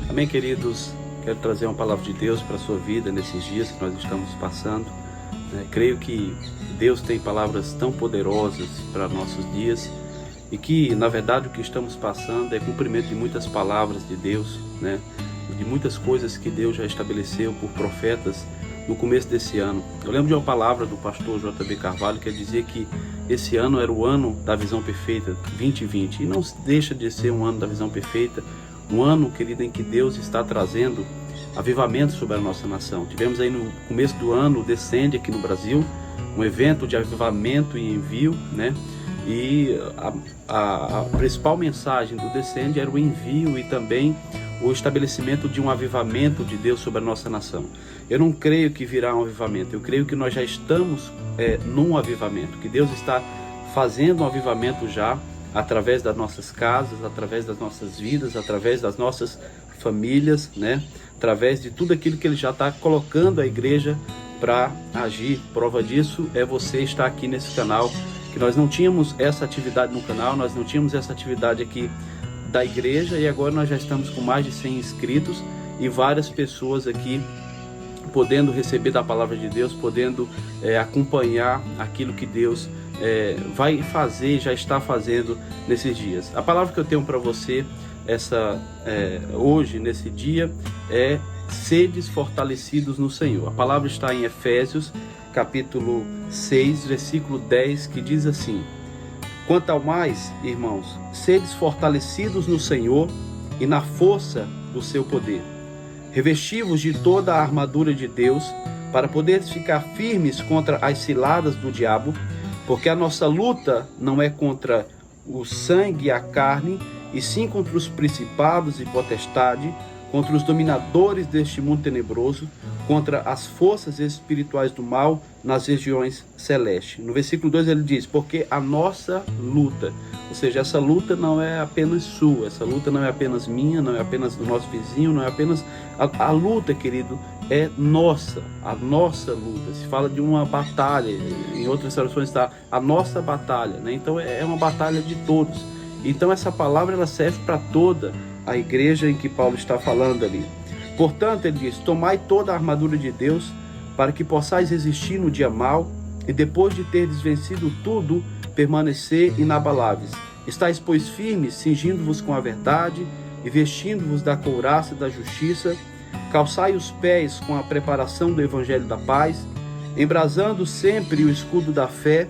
Amém, queridos? Quero trazer uma palavra de Deus para a sua vida nesses dias que nós estamos passando. Creio que Deus tem palavras tão poderosas para nossos dias e que, na verdade, o que estamos passando é cumprimento de muitas palavras de Deus, de muitas coisas que Deus já estabeleceu por profetas no começo desse ano. Eu lembro de uma palavra do pastor J.B. Carvalho que dizia que esse ano era o ano da visão perfeita, 2020, e não deixa de ser um ano da visão perfeita, um ano, querido, em que Deus está trazendo avivamento sobre a nossa nação. Tivemos aí no começo do ano o Descende aqui no Brasil, um evento de avivamento e envio, E a principal mensagem do Descende era o envio e também o estabelecimento de um avivamento de Deus sobre a nossa nação. Eu não creio que virá um avivamento, eu creio que nós já estamos num avivamento, que Deus está fazendo um avivamento já, através das nossas casas, através das nossas vidas, através das nossas famílias, através de tudo aquilo que Ele já está colocando a igreja para agir. Prova disso é você estar aqui nesse canal, que nós não tínhamos essa atividade no canal, nós não tínhamos essa atividade aqui da igreja, e agora nós já estamos com mais de 100 inscritos e várias pessoas aqui podendo receber da palavra de Deus, podendo acompanhar aquilo que Deus vai fazer, já está fazendo nesses dias. A palavra que eu tenho para você hoje, nesse dia, é sedes fortalecidos no Senhor. A palavra está em Efésios, capítulo 6, versículo 10, que diz assim: quanto ao mais, irmãos, sedes fortalecidos no Senhor e na força do seu poder. Revesti-vos de toda a armadura de Deus, para poderes ficar firmes contra as ciladas do diabo, porque a nossa luta não é contra o sangue e a carne, e sim contra os principados e potestades, contra os dominadores deste mundo tenebroso, contra as forças espirituais do mal nas regiões celestes. No versículo 2 ele diz: porque a nossa luta, ou seja, essa luta não é apenas sua, essa luta não é apenas minha, não é apenas do nosso vizinho, não é apenas a luta, querido, é nossa, a nossa luta. Se fala de uma batalha, em outras traduções está a nossa batalha, Então é uma batalha de todos. Então essa palavra ela serve para toda a igreja em que Paulo está falando ali. Portanto, ele diz: tomai toda a armadura de Deus, para que possais resistir no dia mau, e depois de terdes vencido tudo, permanecer inabaláveis. Estais, pois, firmes, cingindo-vos com a verdade, e vestindo-vos da couraça da justiça, calçai os pés com a preparação do evangelho da paz, embrasando sempre o escudo da fé,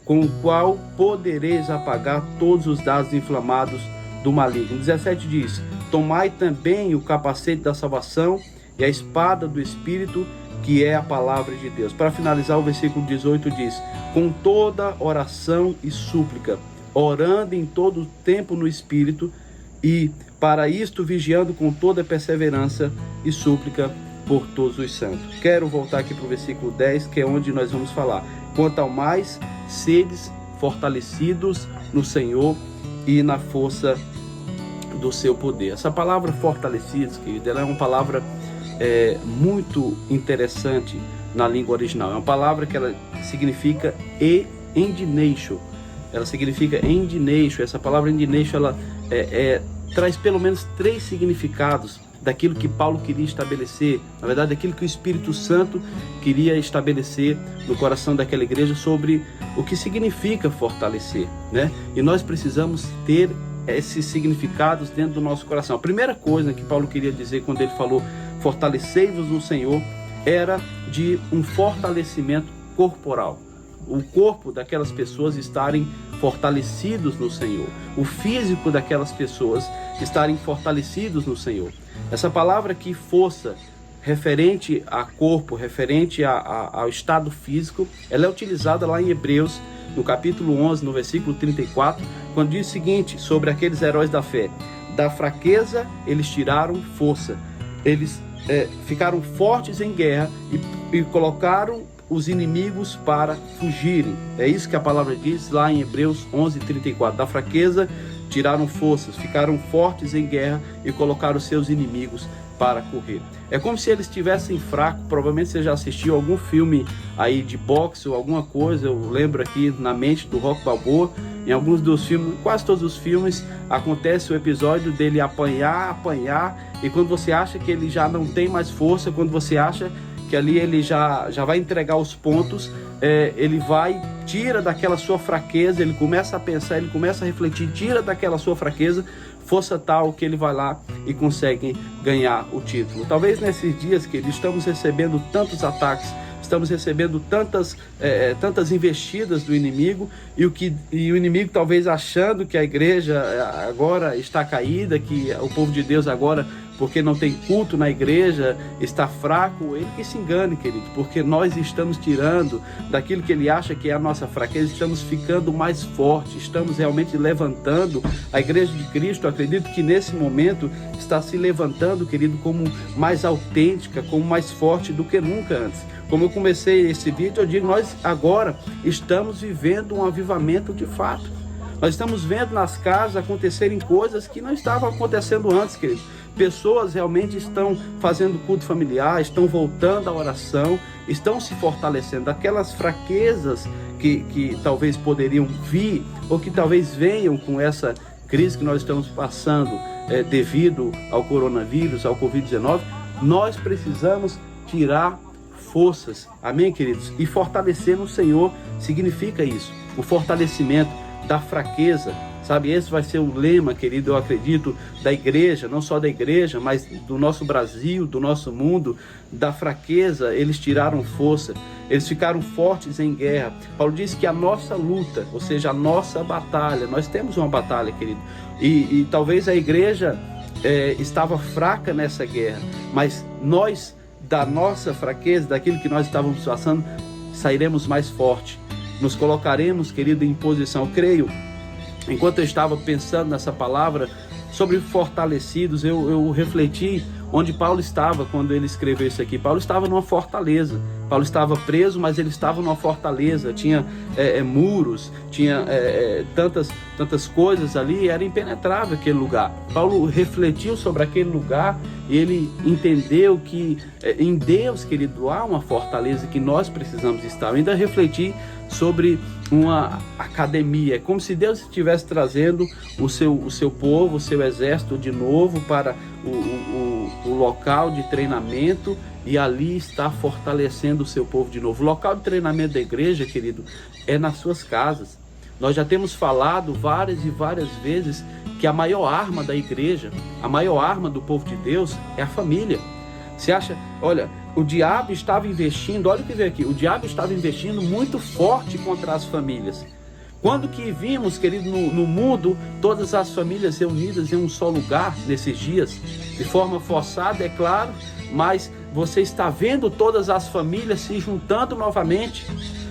com o qual podereis apagar todos os dardos inflamados do maligno. 17 diz: tomai também o capacete da salvação e a espada do Espírito, que é a palavra de Deus. Para finalizar, o versículo 18 diz: com toda oração e súplica, orando em todo tempo no Espírito, e para isto vigiando com toda perseverança e súplica por todos os santos. Quero voltar aqui para o versículo 10, que é onde nós vamos falar: quanto ao mais, sedes fortalecidos no Senhor e na força do seu poder. Essa palavra fortalecidos, querido, ela é uma palavra muito interessante na língua original. É uma palavra que ela significa endineixo. Ela significa endineixo. Essa palavra endineixo, ela traz pelo menos 3 significados daquilo que Paulo queria estabelecer, na verdade, daquilo que o Espírito Santo queria estabelecer no coração daquela igreja sobre o que significa fortalecer, E nós precisamos ter esses significados dentro do nosso coração. A primeira coisa que Paulo queria dizer quando ele falou fortalecei-vos no Senhor era de um fortalecimento corporal. O corpo daquelas pessoas estarem fortalecidos no Senhor, o físico daquelas pessoas estarem fortalecidos no Senhor. Essa palavra aqui, força, referente a corpo, referente ao estado físico, ela é utilizada lá em Hebreus, no capítulo 11, no versículo 34, quando diz o seguinte sobre aqueles heróis da fé: da fraqueza eles tiraram força, eles ficaram fortes em guerra e colocaram os inimigos para fugirem. É isso que a palavra diz lá em Hebreus 11:34. Da fraqueza tiraram forças, ficaram fortes em guerra e colocaram seus inimigos para correr. É como se eles estivessem fracos. Provavelmente você já assistiu algum filme aí de boxe ou alguma coisa. Eu lembro aqui na mente do Rock Balboa, Em alguns dos filmes, quase todos os filmes, acontece o episódio dele apanhar, e quando você acha que ele já não tem mais força, quando você acha que ali ele já vai entregar os pontos, ele vai, tira daquela sua fraqueza, ele começa a pensar, ele começa a refletir, tira daquela sua fraqueza, força tal que ele vai lá e consegue ganhar o título. Talvez nesses dias que estamos recebendo tantos ataques, estamos recebendo tantas investidas do inimigo, e o inimigo talvez achando que a igreja agora está caída, que o povo de Deus agora, porque não tem culto na igreja, está fraco. Ele que se engane, querido, porque nós estamos tirando daquilo que ele acha que é a nossa fraqueza, estamos ficando mais fortes, estamos realmente levantando. A igreja de Cristo, acredito que nesse momento está se levantando, querido, como mais autêntica, como mais forte do que nunca antes. Como eu comecei esse vídeo, eu digo, nós agora estamos vivendo um avivamento de fato. Nós estamos vendo nas casas acontecerem coisas que não estavam acontecendo antes, querido. Pessoas realmente estão fazendo culto familiar, estão voltando à oração, estão se fortalecendo. Aquelas fraquezas que talvez poderiam vir, ou que talvez venham com essa crise que nós estamos passando devido ao coronavírus, ao Covid-19, nós precisamos tirar forças, amém, queridos? E fortalecer no Senhor significa isso, o fortalecimento da fraqueza, sabe? Esse vai ser o lema, querido, eu acredito, da igreja, não só da igreja, mas do nosso Brasil, do nosso mundo. Da fraqueza eles tiraram força, eles ficaram fortes em guerra. Paulo diz que a nossa luta, ou seja, a nossa batalha, nós temos uma batalha, querido, e talvez a igreja estava fraca nessa guerra, mas nós, da nossa fraqueza, daquilo que nós estávamos passando, sairemos mais forte, nos colocaremos, querido, em posição. Eu creio, enquanto eu estava pensando nessa palavra sobre fortalecidos, eu refleti onde Paulo estava quando ele escreveu isso aqui. Paulo estava numa fortaleza. Paulo estava preso, mas ele estava numa fortaleza. Tinha muros, tinha tantas coisas ali, era impenetrável aquele lugar. Paulo refletiu sobre aquele lugar e ele entendeu que em Deus, querido, há uma fortaleza que nós precisamos estar. Eu ainda refleti sobre uma academia, como se Deus estivesse trazendo o seu povo, o seu exército de novo para o local de treinamento, e ali está fortalecendo o seu povo de novo. O local de treinamento da igreja, querido, é nas suas casas. Nós já temos falado várias e várias vezes que a maior arma da igreja, a maior arma do povo de Deus é a família. Você acha, olha, o diabo estava investindo, olha o que veio aqui, o diabo estava investindo muito forte contra as famílias. Quando que vimos, querido, no mundo, todas as famílias reunidas em um só lugar nesses dias, de forma forçada, é claro, mas você está vendo todas as famílias se juntando novamente,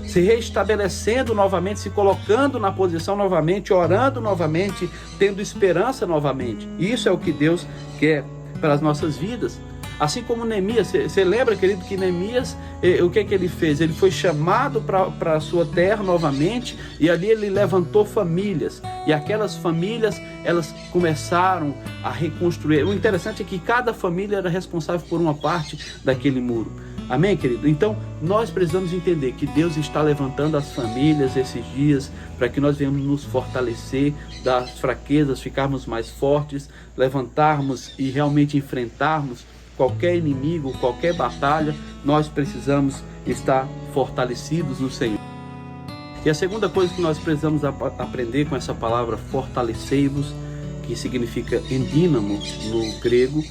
se restabelecendo novamente, se colocando na posição novamente, orando novamente, tendo esperança novamente. Isso é o que Deus quer para as nossas vidas. Assim como Neemias, você lembra, querido, que Neemias, o que ele fez? Ele foi chamado para a sua terra novamente, e ali ele levantou famílias, e aquelas famílias, elas começaram a reconstruir. O interessante é que cada família era responsável por uma parte daquele muro. Amém, querido? Então, nós precisamos entender que Deus está levantando as famílias esses dias para que nós venhamos nos fortalecer das fraquezas, ficarmos mais fortes, levantarmos e realmente enfrentarmos qualquer inimigo, qualquer batalha. Nós precisamos estar fortalecidos no Senhor. E a segunda coisa que nós precisamos aprender com essa palavra fortalecei-vos, que significa endínamo no grego,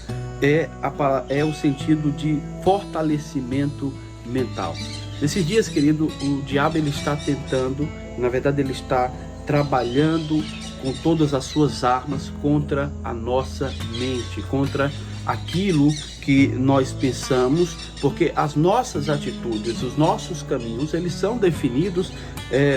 é o sentido de fortalecimento mental. Nesses dias, querido, o diabo ele está tentando, na verdade ele está trabalhando com todas as suas armas contra a nossa mente, contra aquilo que nós pensamos, porque as nossas atitudes, os nossos caminhos, eles são definidos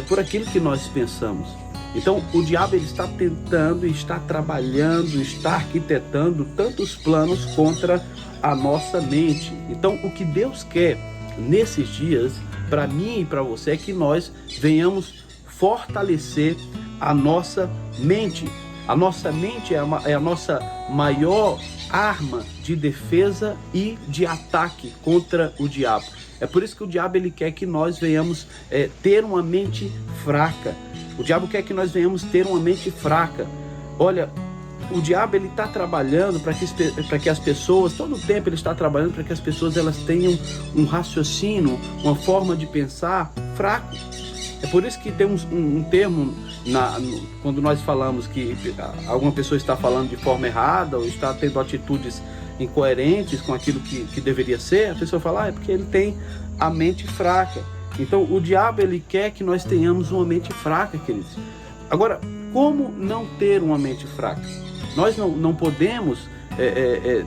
por aquilo que nós pensamos. Então o diabo ele está tentando, está trabalhando, está arquitetando tantos planos contra a nossa mente. Então o que Deus quer nesses dias, para mim e para você, é que nós venhamos fortalecer a nossa mente. A nossa mente é a nossa maior arma de defesa e de ataque contra o diabo. É por isso que o diabo ele quer que nós venhamos ter uma mente fraca. O diabo quer que nós venhamos ter uma mente fraca. Olha, o diabo ele está trabalhando para que as pessoas, todo o tempo ele está trabalhando para que as pessoas elas tenham um raciocínio, uma forma de pensar fraco. É por isso que tem um termo quando nós falamos que alguma pessoa está falando de forma errada ou está tendo atitudes incoerentes com aquilo que deveria ser, a pessoa fala, é porque ele tem a mente fraca. Então o diabo ele quer que nós tenhamos uma mente fraca, queridos. Agora, como não ter uma mente fraca? Nós não podemos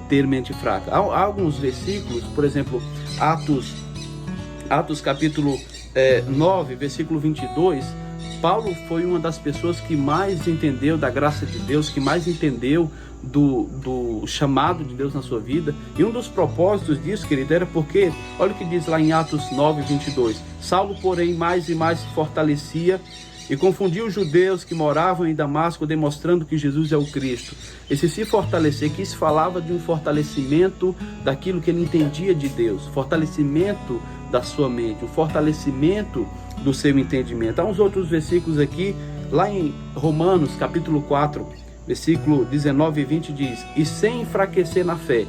ter mente fraca. Há alguns versículos, por exemplo, Atos capítulo 9, versículo 22, Paulo foi uma das pessoas que mais entendeu da graça de Deus, que mais entendeu do chamado de Deus na sua vida. E um dos propósitos disso, querido, era porque, olha o que diz lá em Atos 9, 22. Saulo, porém, mais e mais se fortalecia e confundiu os judeus que moravam em Damasco, demonstrando que Jesus é o Cristo. Esse se fortalecer, que isso falava de um fortalecimento daquilo que ele entendia de Deus, fortalecimento da sua mente, o fortalecimento do seu entendimento. Há uns outros versículos aqui, lá em Romanos, capítulo 4, versículo 19 e 20 diz, e sem enfraquecer na fé,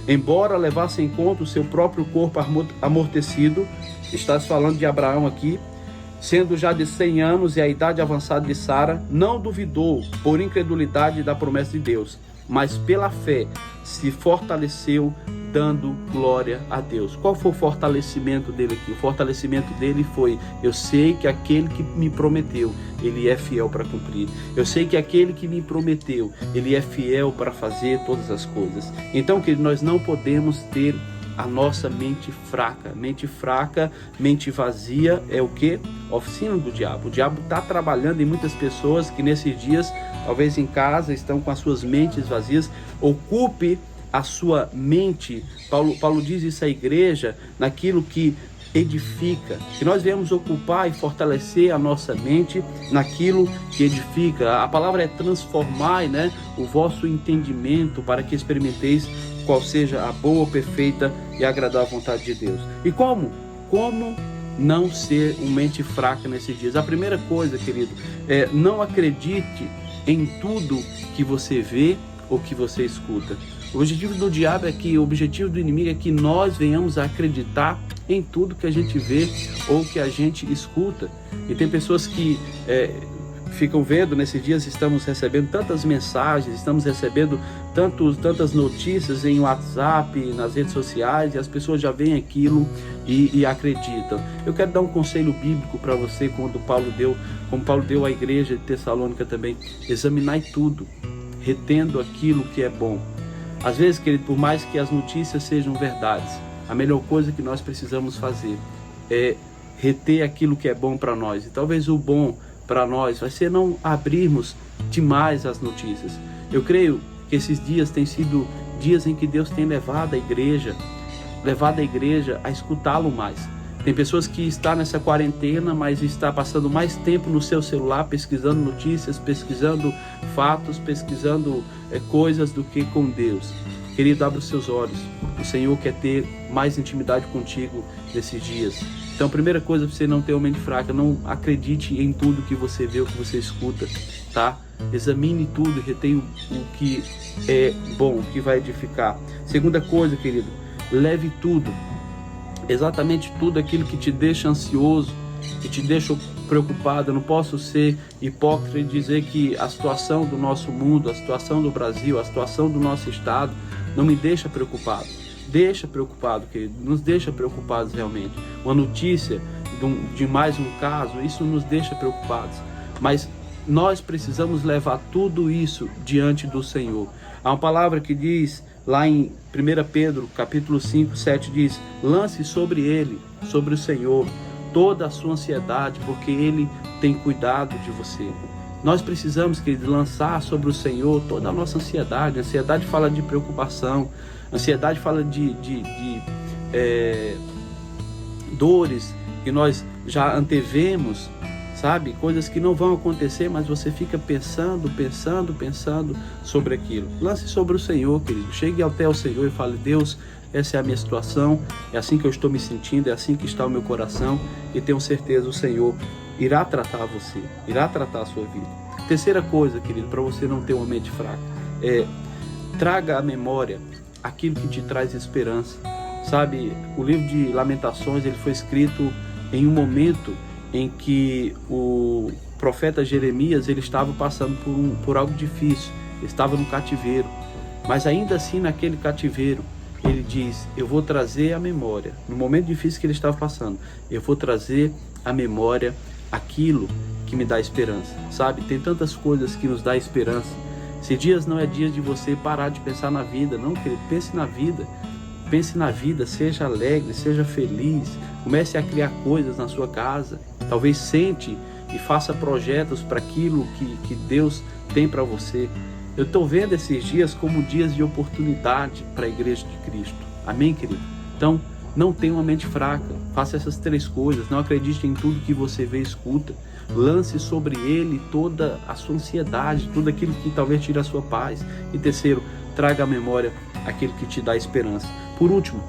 embora levasse em conta o seu próprio corpo amortecido, está falando de Abraão aqui, sendo já de 100 anos e a idade avançada de Sara, não duvidou por incredulidade da promessa de Deus, mas pela fé se fortaleceu, dando glória a Deus. Qual foi o fortalecimento dele aqui? O fortalecimento dele foi, eu sei que aquele que me prometeu, ele é fiel para cumprir. Eu sei que aquele que me prometeu, ele é fiel para fazer todas as coisas. Então, que nós não podemos ter a nossa mente fraca. Mente fraca, mente vazia é o que? Oficina do diabo. O diabo está trabalhando em muitas pessoas que nesses dias, talvez em casa, estão com as suas mentes vazias. Ocupe a sua mente, Paulo diz isso à igreja, naquilo que edifica, que nós viemos ocupar e fortalecer a nossa mente naquilo que edifica. A palavra é transformar, né, o vosso entendimento para que experimenteis qual seja a boa, perfeita e agradável vontade de Deus. E como não ser uma mente fraca nesses dias? A primeira coisa, querido, não acredite em tudo que você vê ou que você escuta. O objetivo do diabo o objetivo do inimigo é que nós venhamos a acreditar em tudo que a gente vê ou que a gente escuta. E tem pessoas que ficam vendo, nesses dias estamos recebendo tantas mensagens, estamos recebendo tantas notícias em WhatsApp, nas redes sociais, e as pessoas já veem aquilo e acreditam. Eu quero dar um conselho bíblico para você, como Paulo deu à igreja de Tessalônica também. Examinai tudo, retendo aquilo que é bom. Às vezes, querido, por mais que as notícias sejam verdades, a melhor coisa que nós precisamos fazer é reter aquilo que é bom para nós. E talvez o bom para nós vai ser não abrirmos demais as notícias. Eu creio que esses dias têm sido dias em que Deus tem levado a igreja a escutá-lo mais. Tem pessoas que estão nessa quarentena, mas está passando mais tempo no seu celular, pesquisando notícias, pesquisando fatos, pesquisando coisas do que com Deus. Querido, abre os seus olhos. O Senhor quer ter mais intimidade contigo nesses dias. Então, a primeira coisa, para você não ter uma mente fraca, não acredite em tudo que você vê, o que você escuta, tá? Examine tudo e retenha o que é bom, o que vai edificar. Segunda coisa, querido, leve tudo. Exatamente tudo aquilo que te deixa ansioso, que te deixa preocupado. Eu não posso ser hipócrita e dizer que a situação do nosso mundo, a situação do Brasil, a situação do nosso estado não me deixa preocupado. Deixa preocupado, querido, nos deixa preocupados realmente. Uma notícia de mais um caso, isso nos deixa preocupados. Mas nós precisamos levar tudo isso diante do Senhor. Há uma palavra que diz lá em 1 Pedro, capítulo 5, 7, diz: lance sobre ele, sobre o Senhor, toda a sua ansiedade, porque ele tem cuidado de você. Nós precisamos, querido, lançar sobre o Senhor toda a nossa ansiedade. A ansiedade fala de preocupação, a ansiedade fala de dores que nós já antevemos, sabe? Coisas que não vão acontecer, mas você fica pensando sobre aquilo. Lance sobre o Senhor, querido. Chegue até o Senhor e fale: Deus, essa é a minha situação, é assim que eu estou me sentindo, é assim que está o meu coração, e tenho certeza o Senhor irá tratar você, irá tratar a sua vida. Terceira coisa, querido, para você não ter uma mente fraca, traga à memória aquilo que te traz esperança. Sabe, o livro de Lamentações, ele foi escrito em um momento em que o profeta Jeremias, ele estava passando por algo difícil, ele estava no cativeiro, mas ainda assim naquele cativeiro, ele diz: eu vou trazer à memória, no momento difícil que ele estava passando, eu vou trazer à memória aquilo que me dá esperança. Sabe, tem tantas coisas que nos dá esperança. Esses dias não é dia de você parar de pensar na vida, não, querido, pense na vida. Pense na vida, seja alegre, seja feliz, comece a criar coisas na sua casa, talvez sente e faça projetos para aquilo que Deus tem para você. Eu estou vendo esses dias como dias de oportunidade para a Igreja de Cristo. Amém, querido? Então, não tenha uma mente fraca, faça essas 3 coisas, não acredite em tudo que você vê e escuta, lance sobre ele toda a sua ansiedade, tudo aquilo que talvez tire a sua paz. E terceiro, traga à memória aquilo que te dá esperança. Por último,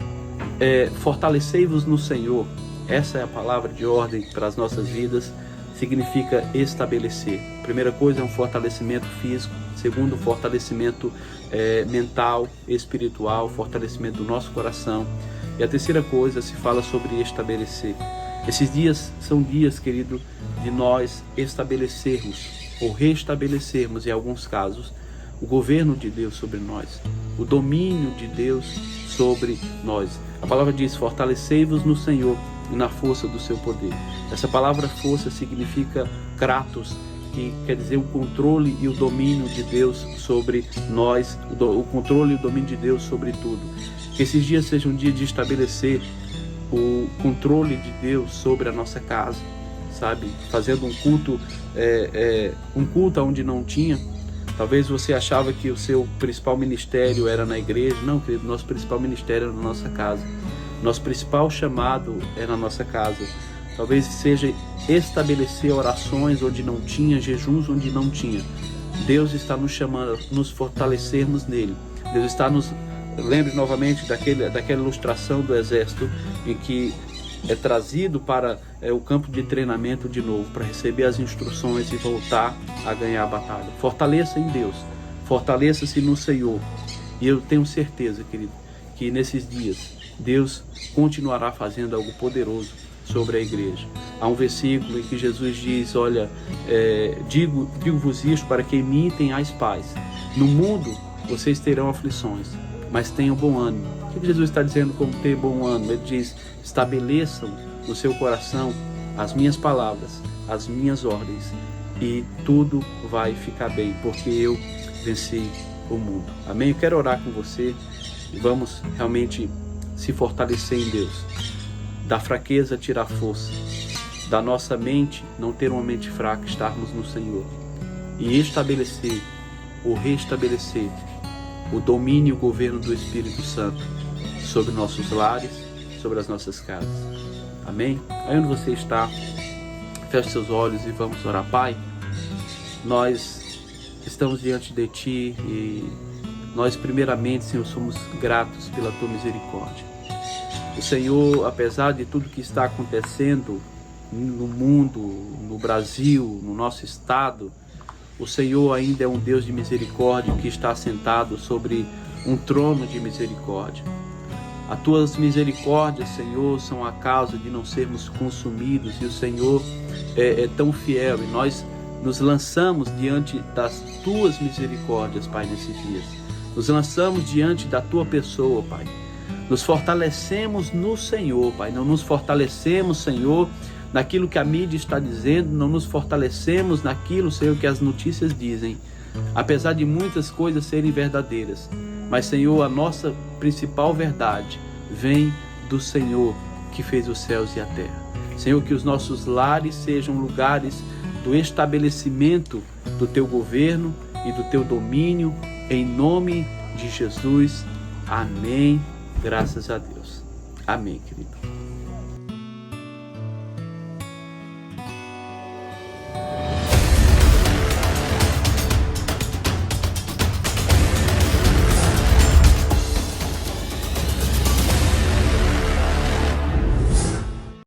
fortalecei-vos no Senhor. Essa é a palavra de ordem para as nossas vidas, significa estabelecer. Primeira coisa é um fortalecimento físico, segundo, um fortalecimento mental, espiritual, fortalecimento do nosso coração. E a terceira coisa se fala sobre estabelecer. Esses dias são dias, querido, de nós estabelecermos ou restabelecermos, em alguns casos, o governo de Deus sobre nós, o domínio de Deus sobre nós. A palavra diz: fortalecei-vos no Senhor e na força do seu poder. Essa palavra força significa kratos, que quer dizer o controle e o domínio de Deus sobre nós, o controle e o domínio de Deus sobre tudo. Que esses dias sejam um dia de estabelecer o controle de Deus sobre a nossa casa, sabe? Fazendo um culto, um culto onde não tinha. Talvez você achava que o seu principal ministério era na igreja. Não, querido, nosso principal ministério é na nossa casa. Nosso principal chamado é na nossa casa. Talvez seja estabelecer orações onde não tinha, jejuns onde não tinha. Deus está nos chamando, nos fortalecermos nele. Deus está nos... Lembre novamente daquela ilustração do exército em que é trazido para o campo de treinamento de novo, para receber as instruções e voltar a ganhar a batalha. Fortaleça em Deus, fortaleça-se no Senhor. E eu tenho certeza, querido, que nesses dias Deus continuará fazendo algo poderoso sobre a igreja. Há um versículo em que Jesus diz: olha, digo-vos isto para que em mim tenhais paz. No mundo vocês terão aflições, mas tenham bom ânimo. O que Jesus está dizendo como ter bom ânimo? Ele diz: estabeleçam no seu coração as minhas palavras, as minhas ordens, e tudo vai ficar bem, porque eu venci o mundo. Amém? Eu quero orar com você e vamos realmente se fortalecer em Deus. Da fraqueza tirar força, da nossa mente não ter uma mente fraca, estarmos no Senhor e estabelecer ou restabelecer o domínio e o governo do Espírito Santo sobre nossos lares, sobre as nossas casas. Amém? Aí onde você está, feche seus olhos e vamos orar. Pai, nós estamos diante de Ti e nós primeiramente, Senhor, somos gratos pela Tua misericórdia. O Senhor, apesar de tudo que está acontecendo no mundo, no Brasil, no nosso estado, o Senhor ainda é um Deus de misericórdia que está assentado sobre um trono de misericórdia. As Tuas misericórdias, Senhor, são a causa de não sermos consumidos, e o Senhor é tão fiel, e nós nos lançamos diante das Tuas misericórdias, Pai, nesses dias. Nos lançamos diante da Tua pessoa, Pai. Nos fortalecemos no Senhor, Pai. Não nos fortalecemos, Senhor, naquilo que a mídia está dizendo, não nos fortalecemos naquilo, Senhor, que as notícias dizem, apesar de muitas coisas serem verdadeiras. Mas, Senhor, a nossa principal verdade vem do Senhor que fez os céus e a terra. Senhor, que os nossos lares sejam lugares do estabelecimento do Teu governo e do Teu domínio, em nome de Jesus. Amém. Graças a Deus. Amém, querido.